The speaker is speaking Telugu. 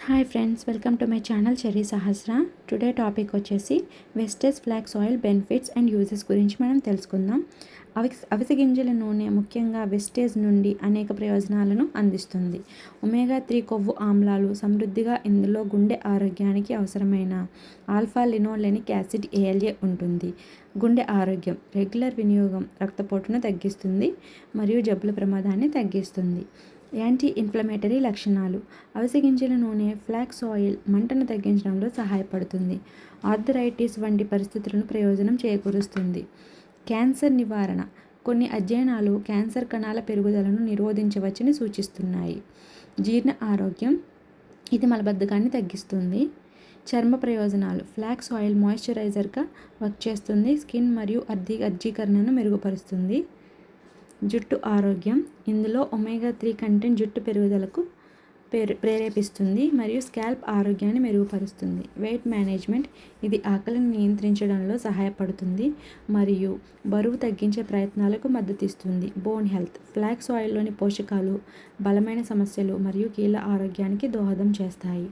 Hi friends, welcome to my channel Cherry Sahasra. Today topic వచ్చేసి వెస్టేజ్ flax oil benefits and uses గురించి మనం తెలుసుకుందాం. అవిసె గింజల నూనె ముఖ్యంగా వెస్టేజ్ నుండి అనేక ప్రయోజనాలను అందిస్తుంది. ఒమేగా 3 కొవ్వు ఆమ్లాలు సమృద్ధిగా ఇందులో గుండె ఆరోగ్యానికి అవసరమైన ఆల్ఫా లినోలెనిక్ యాసిడ్ ALA ఉంటుంది. గుండె ఆరోగ్యం రెగ్యులర్ వినియోగం రక్తపోటును తగ్గిస్తుంది మరియు జబ్బుల ప్రమాదాన్ని తగ్గిస్తుంది. యాంటీ ఇన్ఫ్లమేటరీ లక్షణాలు. అవిసె గింజల నూనె ఫ్లాక్స్ ఆయిల్ మంటను తగ్గించడంలో సహాయపడుతుంది. ఆర్థరైటిస్ వంటి పరిస్థితులను ప్రయోజనం చేకూరుస్తుంది. క్యాన్సర్ నివారణ. కొన్ని అధ్యయనాలు క్యాన్సర్ కణాల పెరుగుదలను నిరోధించవచ్చని సూచిస్తున్నాయి. జీర్ణ ఆరోగ్యం, ఇది మలబద్ధకాన్ని తగ్గిస్తుంది. చర్మ ప్రయోజనాలు. ఫ్లాక్స్ ఆయిల్ మాయిశ్చరైజర్గా వర్క్ చేస్తుంది. స్కిన్ మరియు అర్జీకరణను మెరుగుపరుస్తుంది. జుట్టు ఆరోగ్యం, ఇందులో ఒమేగా 3 కంటెంట్ జుట్టు పెరుగుదలకు ప్రేరేపిస్తుంది మరియు స్కాల్ప్ ఆరోగ్యాన్ని మెరుగుపరుస్తుంది. వెయిట్ మేనేజ్మెంట్, ఇది ఆకలిని నియంత్రించడంలో సహాయపడుతుంది మరియు బరువు తగ్గించే ప్రయత్నాలకు మద్దతిస్తుంది. బోన్ హెల్త్, ఫ్లాక్స్ ఆయిల్లోని పోషకాలు బలమైన సమస్యలు మరియు కీళ్ళ ఆరోగ్యానికి దోహదం చేస్తాయి.